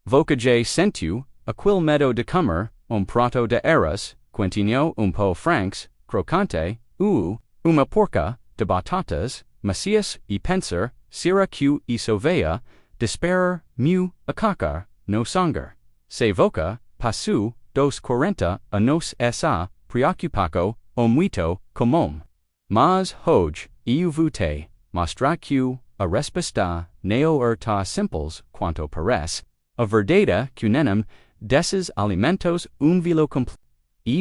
Voca J sentu, aquil medo de comer, prato de eras, quintinho po francs, crocante, uma porca, de batatas, macias e pensar, sira q e sovea, desperar, acacar, no sangue. Se voca, passu, dos 40 a nos essa, preocupaco, muito, comum. Mas hoj, vute, mostra q, a resposta, neo ta simples, quanto parece, a verdade que nenem, desses alimentos vilo completo.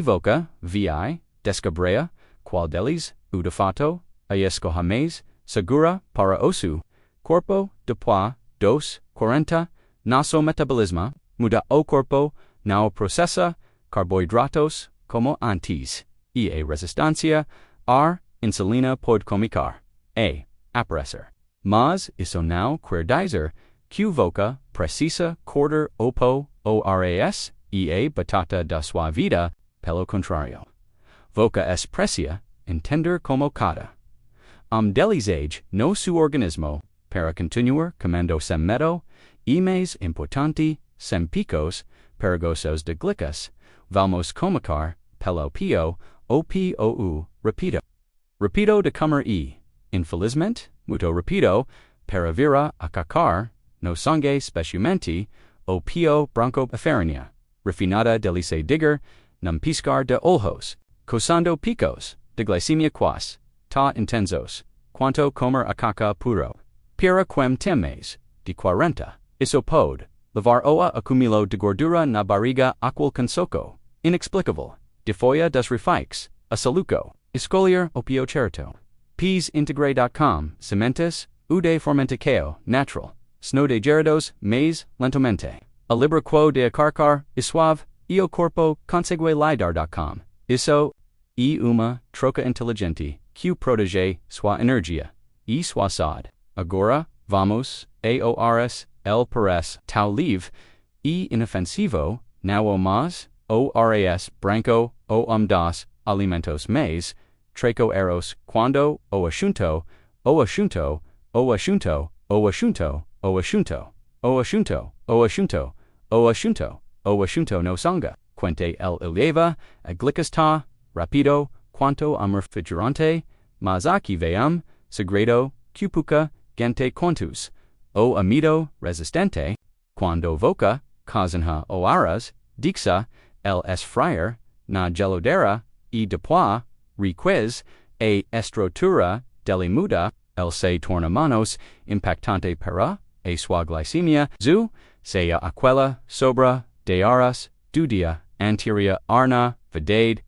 Voca, vi, descobrir, qual deles, de fato, escoja mais segura para osso, corpo, depois, dos, 40, nosso metabolismo, muda o corpo, não processa, carboidratos, como antes, a resistência, insulina pode comicar, aparecer. Mas isso não quer dizer que voca precisa cortar ors, batata da sua vida, pelo contrário. Voca expresia, entender como cada deles no seu organismo, para continuar comendo sem medo, mais importante, sem picos, perigosos de glicas, vamos comicar, pelo pio, repito de comer infelizmente, muito rápido, para vir a acacar, no sangue especialmente, o pio branco farinha, refinada delice digger, num piscar de olhos, causando picos, de glicemia quas, ta intensos, quanto comer acaca puro. Para quem temes, de 40, isso pode, levar a acumulo de gordura na barriga aquel consoco, inexplicável, de folha dos refix, a saluco, escolher opio certo. Peasintegre.com, sementes, de fermentação, natural, snow de gerados, mais lentamente. A libra quo de acarcar, suave, o corpo, consegue lidar.com. Isso, uma troca inteligente, que protege sua energia, sua saúde. Agora, vamos, aors, el parece, tau livre, inofensivo, não mais, ors branco, das, alimentos mais, treco eros, quando, o assunto, no sangue, quente el eleva, a glicasta, rapido, quanto refrigerante, mas aqui veam, segredo, cupuca, gente quantus, amido, resistente, quando voca, casanha aras, dixa, el esfriar, na gelodera, depois, requez, estrotura, deli muda, el se torna manos, impactante para, sua glicemia, sea aquella, sobra, de aras, dudia, anteria arna, vidade,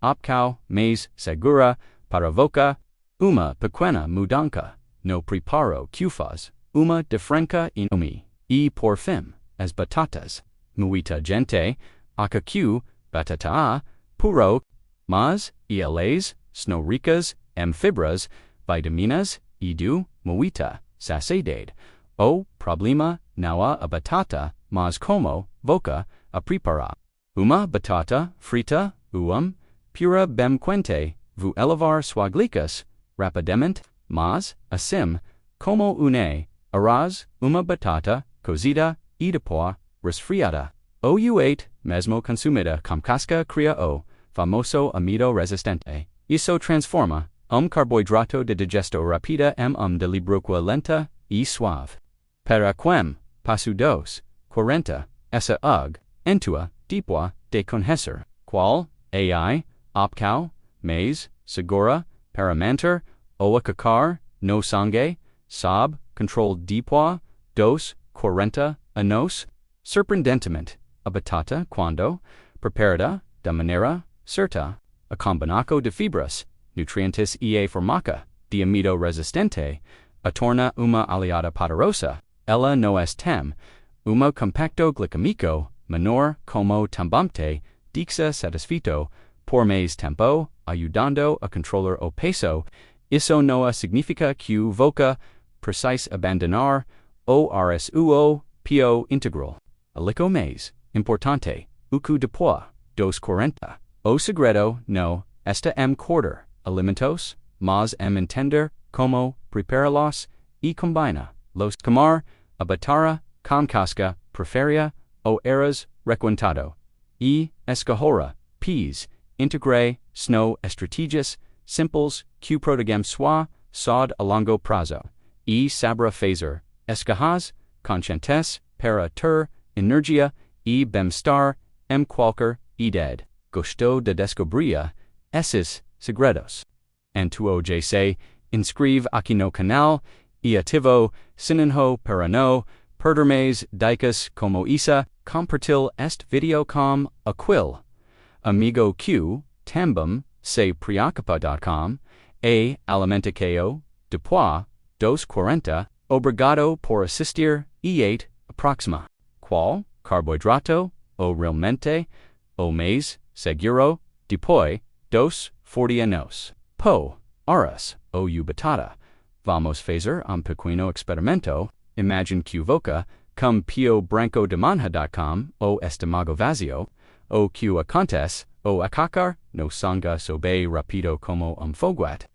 opcao, mais segura, para voca, pequena mudanca, no preparo cufas, de franca in por fim, as batatas, muita gente, q, batata, puro, mas, elas, snow ricas, fibras, vitaminas, muita, saciedade, problema, não a batata, mas como, voca, a preparar. Batata, frita, pura bem quente, vu elevar sua glicas, rapidamente, mas, assim, como arroz, batata, cozida, depois, resfriada. Mesmo consumida com casca cria famoso amido resistente. Isso transforma, carboidrato de digestão rápida de libroqua lenta e suave. Para quem, passo 2, 40, essa entua, depois, de conhecer, qual, opcao, mais, segura, para manter, acacar, no sangue, sob, control depois, dos, 40, anos, surpreendentemente, a batata, quando, preparada, da maneira, certa, a combinaco de fibras, nutrientes farmaca, de amido resistente, a torna aliada poderosa, ela no tem, compacto glicemico, menor como tambamte, dixa satisfeito, por mais tempo, ayudando a controlar o peso, isso não significa que voca, precise abandonar, pio integral. Alico mais, importante, depois, dos 40. O segredo, no, esta cortar, alimentos, mas entender, como, prepararlos, combina, los comer, abatara, com casca, preferia, o eras requintado. Escahora, peas, integre, snow estrategias, simples, q protegam soi, sod alongo prazo. Sabra phaser, escajas, conscientes, para ter, energia, bem star, qualquer, dead. Gosto de descobrir, esses segredos. Antuo jc, inscreve aqui no canal, ativo, sininho para no perdermais dicas como essa, compartil este vídeo com aquil. Amigo q, também, se preocupa.com, alimentação, depois, 2:40, obrigado por assistir, 8, aproxima. Qual, carboidrato, o realmente, o mais seguro, depois, 2:40 anos. Horas, batata. Vamos fazer pequeno experimento, imagine que voca, cum pio branco de manha.com, o estamago vazio, o que acontece, o açúcar, no sangue sobe rápido como foguete,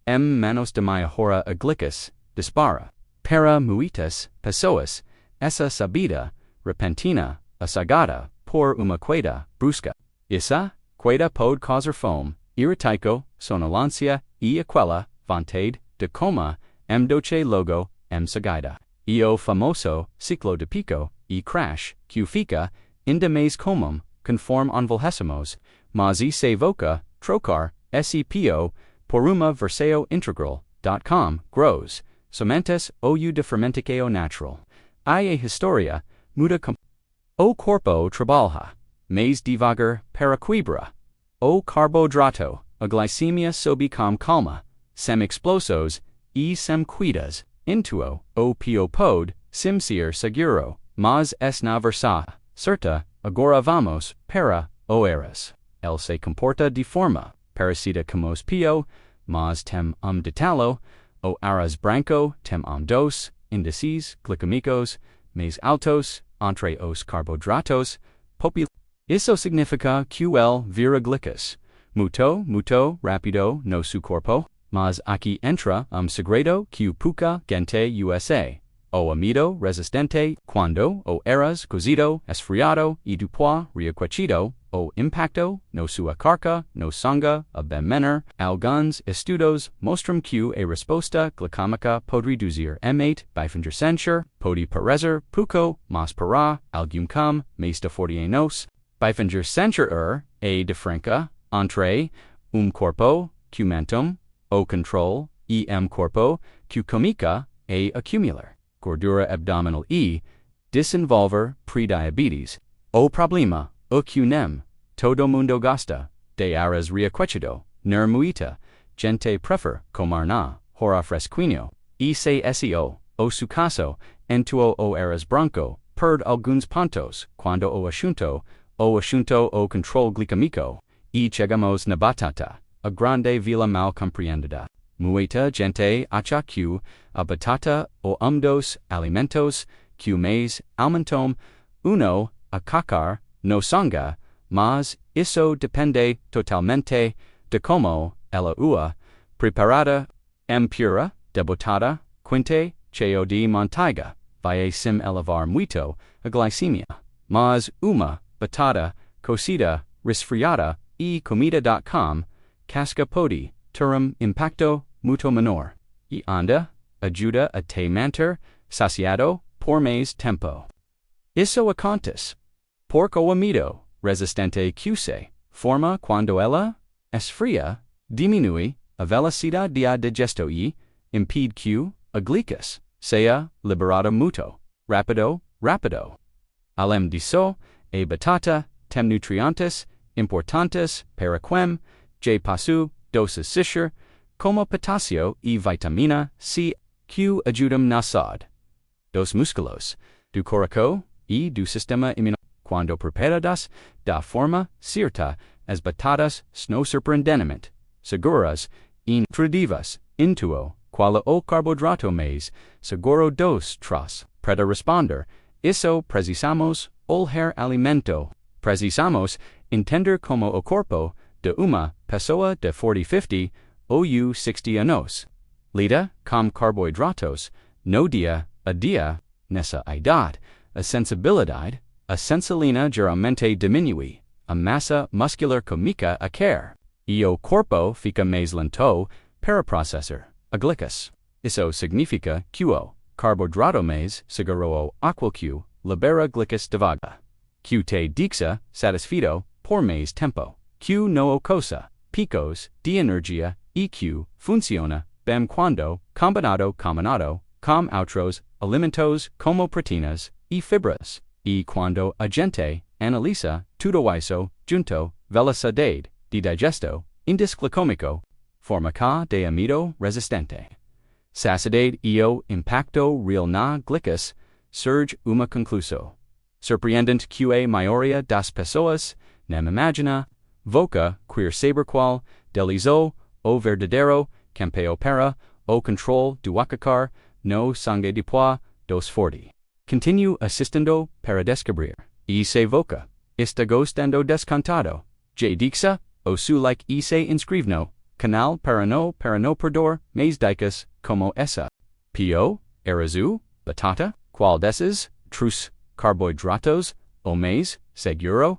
menos de meia hora aglicas, dispara. Para muitas pessoas, essa sabida, repentina, assagada, por uma queda brusca. Essa queda pode causar fome, irritação, sonolência e aquela vontade de comer, doce logo, seguida. O famoso ciclo de pico e crash, que fica, ainda mais comum, conforme envelhecemos, mas se voca, trocar, sepo, por uma versão integral.com, grows, sementes ou de fermentação natural. A história, muda o corpo trabalha, mais devagar para equilibrar. O carboidrato, a glicemia sobe com calma, sem explosos, sem cuidas, intuo, o pio pode, sim ser seguro, mas na versa, certa, agora vamos, para, o eras. El se comporta de forma, parecida como pio, mas tem detalhe, o arroz branco tem dos índices glicémicos mais altos entre os carboidratos populares. Isso significa que el vira glicas. Muito rápido no su corpo, mas aqui entra segredo que pouca gente USA. O amido resistente quando o eras cozido, esfriado e depois reaquecido, o impacto no sua carga, no sangue, a bem menor. Alguns estudos mostram que a resposta glicêmica pode reduzir M8 pode parecer pouco, mas para algum com mais de 40 anos, a diferença entre corpo que mentum, o control, corpo que comica a acumular gordura abdominal e desenvolver pré-diabetes. O problema, o que nem todo mundo gosta de arroz reaquecido, muita gente prefere comer na hora fresquinho, o su caso, entuo o arroz branco, perde alguns pontos, quando o assunto o control glicémico, chegamos na batata, a grande vila mal compreendida. Muita gente acha que a batata o dos alimentos que mais aumentam açúcar no sangue, mas isso depende totalmente de como ela preparada, pura, debutada, quinte, cheio de manteiga, vai sim elevar muito a glicemia. Mas uma batata cocida, resfriada e comida.com, casca pode ter impacto muito menor, anda ajuda a te manter saciado por mais tempo. Isso acontece porque o amido resistente que se forma quando ela esfria, diminui a velocidade de digesto e impede que a glicas seja liberada muito rápido. Além disso, a batata tem nutrientes importantes para quem já possui doenças cícer, como potássio e vitamina C, que ajudam na saúde dos músculos, do coração e do sistema imunológico. Quando preparadas da forma certa, as batatas são surpreendentemente seguras e nutritivas, intuo, qual o carboidrato mais seguro dos três. Para responder, isso precisamos olhar alimento. Precisamos entender como o corpo de uma pessoa de 40, 50 ou 60 anos lida com carboidratos no dia a dia nessa idade. a sensibilidade, a sensilina geralmente diminui, a massa muscular comica a care. E o corpo fica mais lento para processar a glicose. Isso significa que o carboidrato mais seguro aquele que libera glicose devagar. Que te deixa satisfeito por mais tempo. Que não causa picos de energia e que funciona bem quando combinado com outros alimentos como proteínas e fibras. E quando a gente analisa tudo isso junto, velocidade de digesto, índice glicômico, forma de amido resistente, saciedade e o impacto real na glicose, surge uma conclusão. Surpreendente que a maioria das pessoas nem imagina, voca queer saber qual delizou o verdadeiro campeão para o controle do açúcar no sangue depois dos 40. Continue assistindo para descobrir. E se voca está gostando descontado, já dixa o su like e se inscreve no canal para no perder mais dicas como essa. P.O. Arazu, batata, qual desses, três carboidratos, o mais seguro,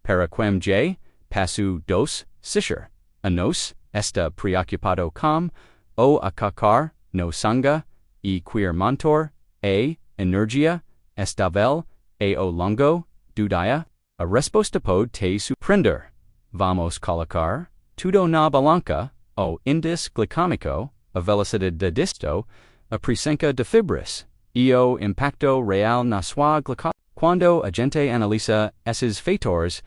para quem já passou dos 60 anos, está preocupado com o açúcar no sangue e queer manter a energia estável ao longo do dia. A resposta pode te surpreender. Vamos colocar tudo na balanca, o índice glicômico, a velocidade disto, a presença de fibras, e o impacto real na sua glicose. Quando a gente analisa esses fatores,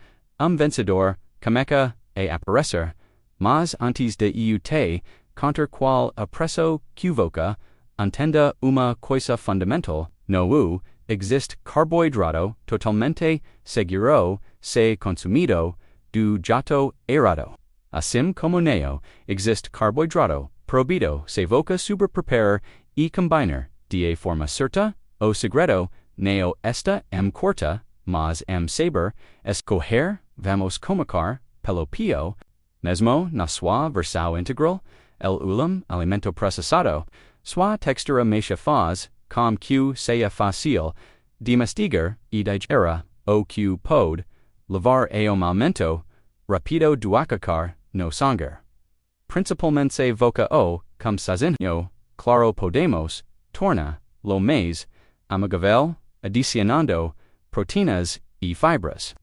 vencedor começa a aparecer, mas antes de te contar qual a preço que voca, entenda uma coisa fundamental, no existe carboidrato totalmente seguro se consumido do jato errado. Assim como neo existe carboidrato proibido se voca super preparar e combinar de forma certa, o segredo neo esta corta, mas saber escoger vamos comer pelo pio, mesmo na sua versão integral, el alimento processado, sua textura mexa faz, com que seja fácil de mastigar e digerir, o que pode levar a aumento rápido do açúcar no sangue. Principalmente se voca o, como sozinho, claro podemos, torna, lo mais, amigável, adicionando proteínas e fibras.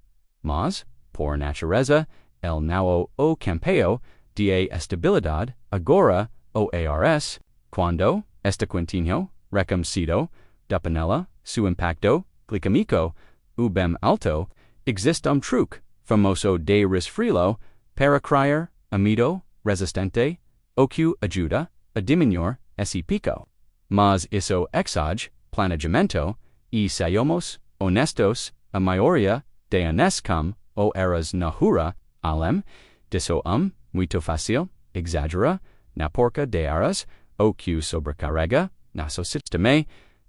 Mas, por natureza, el não o campeão de estabilidade, agora o ARS, quando este quintinho, reconhecido, dependela, su impacto glicêmico, bem alto, existe truque famoso de resfriado para criar amido resistente, o que ajuda a diminuir esse pico. Mas isso exige planejamento e sejamos honestos, a maioria de anes como o eras na rua, além disso muito fácil, exagera, na porca de eras, o que sobrecarrega, nosso sistema,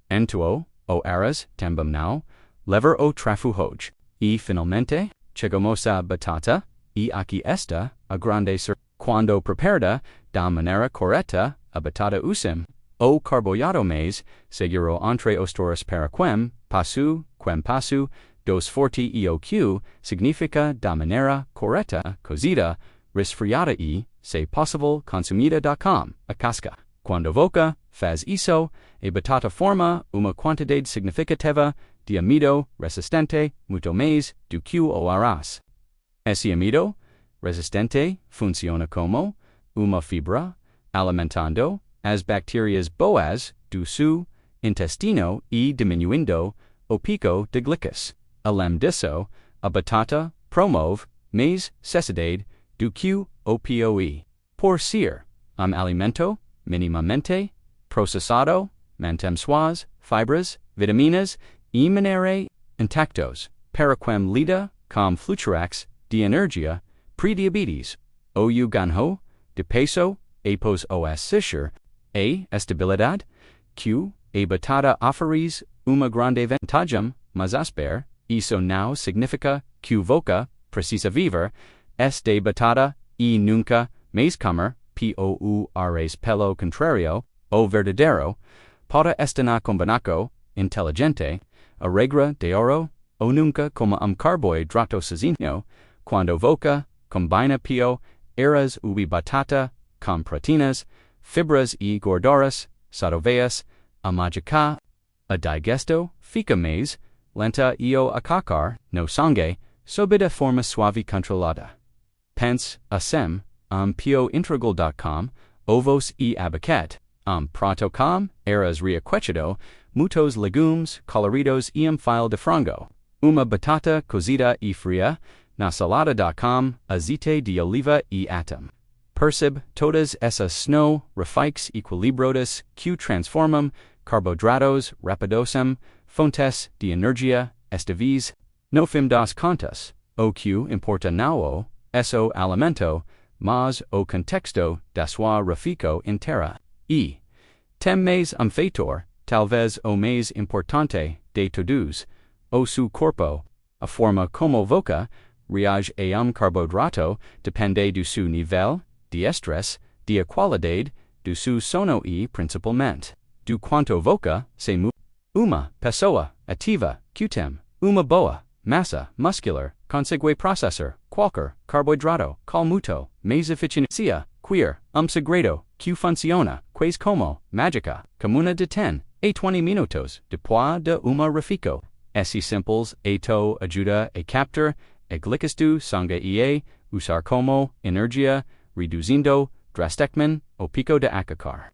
então, o eras também não, levar o trafu hoj. E finalmente, chegamos a batata, e aqui está a grande quando preparada da maneira correta, a batata usam o carboidrato mais seguro entre os toros para quem passo, dos forte e o que significa da maneira correta, cozida, resfriada e, se possível, consumida com a casca. Quando voca, faz isso, a batata forma uma quantidade significativa de amido resistente muito mais do que o arroz. Esse amido resistente funciona como uma fibra, alimentando as bactérias boas do seu intestino e diminuindo o pico de glicose. Além disso, a batata promove mais saciedade do que o POE. Por ser alimento minimamente processado, mantém suas fibras, vitaminas e minerais intactos, para quem lida com fluxos de energia, pré-diabetes, ou ganho de peso após o exercício, a estabilidade, que a batata oferece uma grande vantagem, mas asper, isso não significa que voca precisa viver de batata e nunca mais comer POURs pelo contrário, o verdadeiro, pode estar combinado, inteligente, a regra de oro, o nunca como carboidratos sozinho, quando voca, combina pio, eras ubi batata, com proteínas, fibras e gorduras, saudáveis, a magica, a digesto, fica mais, lenta io acacar, no sangue, sob de forma suave controlada. Pense, sem, pio integral.com, ovos e abaquete, prato com, eras reaquecido, muitos legumes, coloridos e file de frango, uma batata cozida e fria, na salada.com, azeite de oliva e atum. Percebe todas essas snow, refix equilibrodas, que transformam, carboidratos rapidosam, fontes de energia, estavis, no fim das contas, o que importa não o alimento, mas o contexto da sua refico inteira. E, tem mais fator, talvez o mais importante de todos, o seu corpo, a forma como voca, reage a carboidrato depende do seu nível de estresse, de qualidade, do seu sono e, principalmente, do quanto voca, se uma pessoa ativa, que tem uma boa massa muscular, consegue processar qualquer carboidrato com muito mais eficiência, queer, segredo, que funciona, quase como mágica, comuna de 10 a 20 minutos, depois de uma refico. Esses simples to ajuda a captar a glicose sangue e usar como energia, reduzindo drasticamente o pico de açúcar.